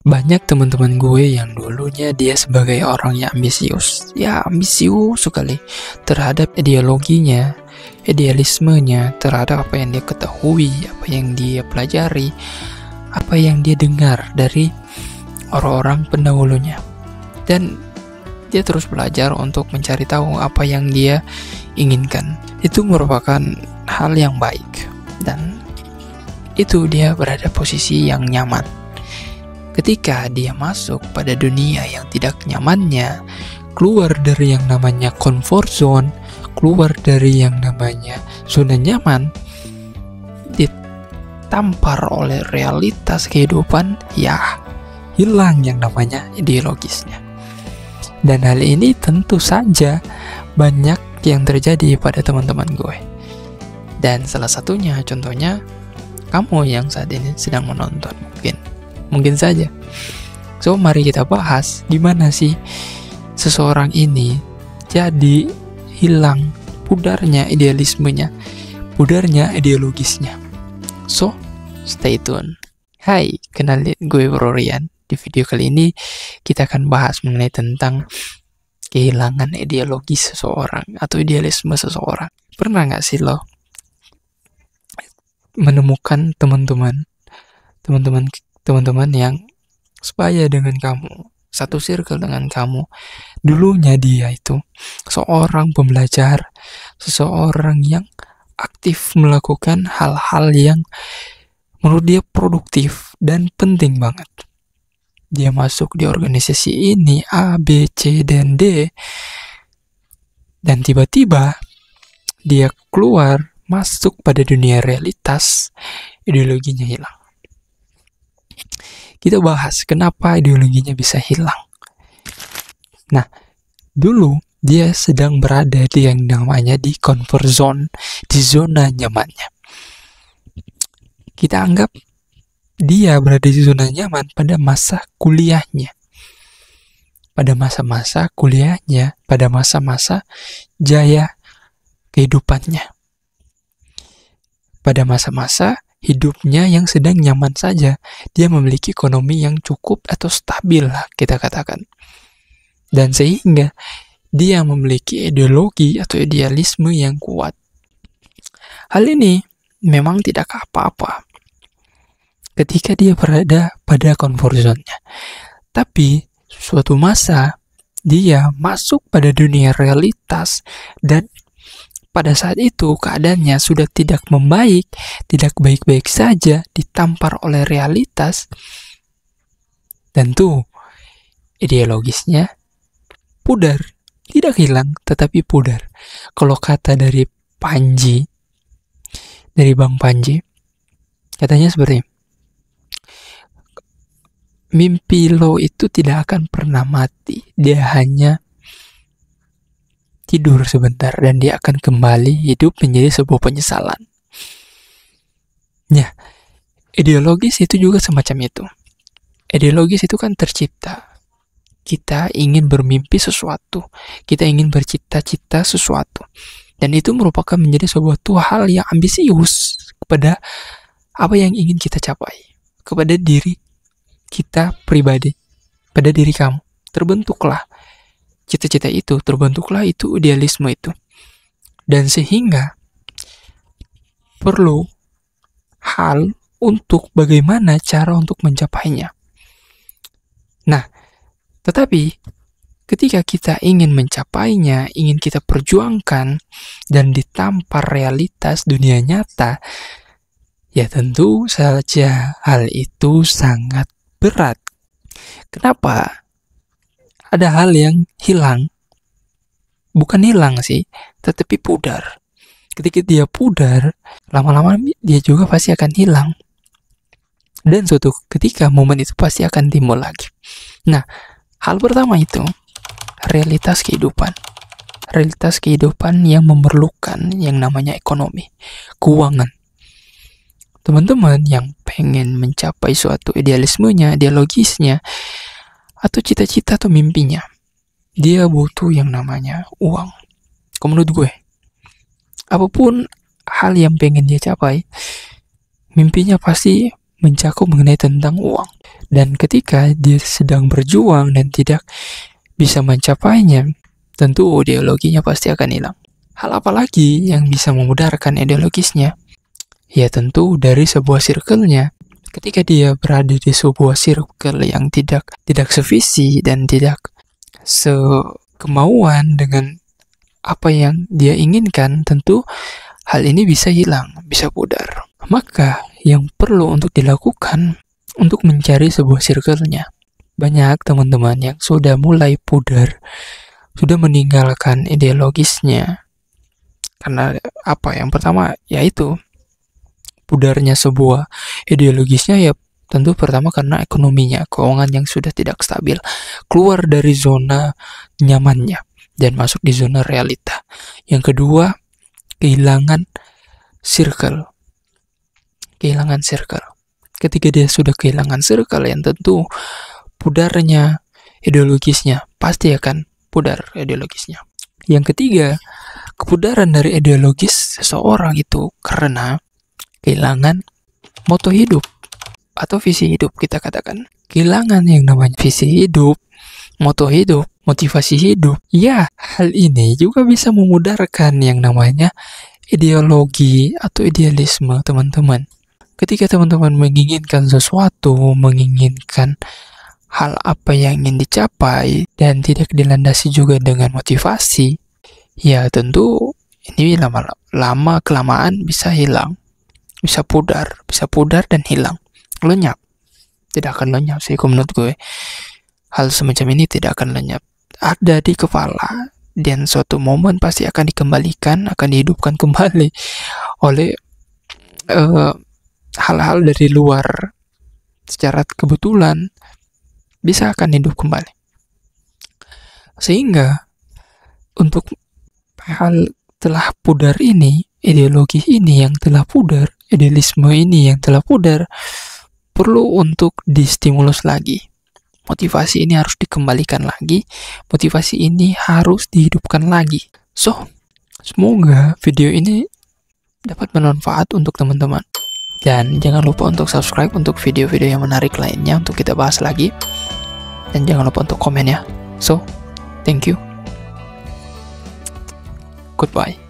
Banyak teman-teman gue yang dulunya dia sebagai orang yang ambisius, ya ambisius sekali terhadap ideologinya, idealismenya, terhadap apa yang dia ketahui, apa yang dia pelajari, apa yang dia dengar dari orang-orang pendahulunya. Dan dia terus belajar untuk mencari tahu apa yang dia inginkan. Itu merupakan hal yang baik, dan itu dia berada posisi yang nyaman. Ketika dia masuk pada dunia yang tidak nyamannya, keluar dari yang namanya comfort zone, keluar dari yang namanya zona nyaman, ditampar oleh realitas kehidupan, ya hilang yang namanya ideologisnya. Dan hal ini tentu saja banyak yang terjadi pada teman-teman gue. Dan salah satunya, contohnya, kamu yang saat ini sedang menonton mungkin saja. So, mari kita bahas di mana sih seseorang ini jadi hilang pudarnya idealismenya, pudarnya ideologisnya. So, stay tune. Hai, kenalin gue Bro Rian. Di video kali ini kita akan bahas mengenai tentang kehilangan ideologis seseorang atau idealisme seseorang. Pernah gak sih lo menemukan teman-teman yang sebaya dengan kamu, satu circle dengan kamu, dulunya dia itu seorang pembelajar, seseorang yang aktif melakukan hal-hal yang menurut dia produktif dan penting banget. Dia masuk di organisasi ini A, B, C, dan D, dan tiba-tiba dia keluar masuk pada dunia realitas, ideologinya hilang. Kita bahas kenapa ideologinya bisa hilang. Nah, dulu dia sedang berada di yang namanya di comfort zone, di zona nyamannya. Kita anggap dia berada di zona nyaman pada masa kuliahnya. Pada masa-masa kuliahnya, pada masa-masa jaya kehidupannya. Pada masa-masa hidupnya yang sedang nyaman saja, dia memiliki ekonomi yang cukup atau stabil lah kita katakan. Dan sehingga dia memiliki ideologi atau idealisme yang kuat. Hal ini memang tidak apa-apa ketika dia berada pada comfort zone-nya. Tapi suatu masa dia masuk pada dunia realitas, dan pada saat itu keadaannya sudah tidak membaik, tidak baik-baik saja, ditampar oleh realitas. Tentu ideologisnya pudar, tidak hilang tetapi pudar. Kalau kata dari Panji, dari Bang Panji, katanya seperti mimpi lo itu tidak akan pernah mati, dia hanya tidur sebentar dan dia akan kembali hidup menjadi sebuah penyesalan. Ya, ideologis itu juga semacam itu. Ideologis itu kan tercipta. Kita ingin bermimpi sesuatu, kita ingin bercita-cita sesuatu, dan itu merupakan menjadi sebuah hal yang ambisius kepada apa yang ingin kita capai, kepada diri kita pribadi, pada diri kamu. Terbentuklah cita-cita itu, terbentuklah itu idealisme itu. Dan sehingga perlu hal untuk bagaimana cara untuk mencapainya. Nah, tetapi ketika kita ingin mencapainya, ingin kita perjuangkan dan ditampar realitas dunia nyata, ya tentu saja hal itu sangat berat. Kenapa? Ada hal yang hilang, bukan hilang sih, tetapi pudar. Ketika dia pudar, lama-lama dia juga pasti akan hilang. Dan suatu ketika momen itu pasti akan timbul lagi. Nah, hal pertama itu realitas kehidupan. Realitas kehidupan yang memerlukan yang namanya ekonomi, keuangan. Teman-teman yang pengen mencapai suatu idealismenya, ideologisnya, atau cita-cita atau mimpinya, dia butuh yang namanya uang. Kalau menurut gue, apapun hal yang pengen dia capai, mimpinya pasti mencakup mengenai tentang uang. Dan ketika dia sedang berjuang dan tidak bisa mencapainya, tentu ideologinya pasti akan hilang. Hal apa lagi yang bisa memudarkan ideologisnya? Ya tentu dari sebuah circle-nya. Ketika dia berada di sebuah circle yang tidak sevisi dan tidak sekemauan dengan apa yang dia inginkan, tentu hal ini bisa hilang, bisa pudar. Maka yang perlu untuk dilakukan untuk mencari sebuah circle-nya. Banyak teman-teman yang sudah mulai pudar, sudah meninggalkan ideologisnya. Karena apa? Yang pertama yaitu pudarnya sebuah ideologisnya, ya tentu pertama karena ekonominya, keuangan yang sudah tidak stabil, keluar dari zona nyamannya dan masuk di zona realita. Yang kedua, kehilangan circle. Ketika dia sudah kehilangan circle, yang tentu pudarnya ideologisnya, pasti akan pudar ideologisnya. Yang ketiga, kepudaran dari ideologis seseorang itu karena kehilangan moto hidup atau visi hidup, kita katakan. Kehilangan yang namanya visi hidup, moto hidup, motivasi hidup. Ya, hal ini juga bisa memudarkan yang namanya ideologi atau idealisme, teman-teman. Ketika teman-teman menginginkan sesuatu, menginginkan hal apa yang ingin dicapai, dan tidak dilandasi juga dengan motivasi, ya tentu ini lama kelamaan bisa hilang. Bisa pudar dan hilang, lenyap. Tidak akan lenyap sih menurut gue. Hal semacam ini tidak akan lenyap, ada di kepala, dan suatu momen pasti akan dikembalikan, akan dihidupkan kembali oleh hal-hal dari luar. Secara kebetulan bisa akan hidup kembali. Sehingga untuk hal telah pudar ini, ideologi ini yang telah pudar, idealisme ini yang telah pudar, perlu untuk distimulus lagi. Motivasi ini harus dikembalikan lagi, motivasi ini harus dihidupkan lagi. So, semoga video ini dapat bermanfaat untuk teman-teman. Dan jangan lupa untuk subscribe untuk video-video yang menarik lainnya untuk kita bahas lagi. Dan jangan lupa untuk komen ya. So, thank you. Goodbye.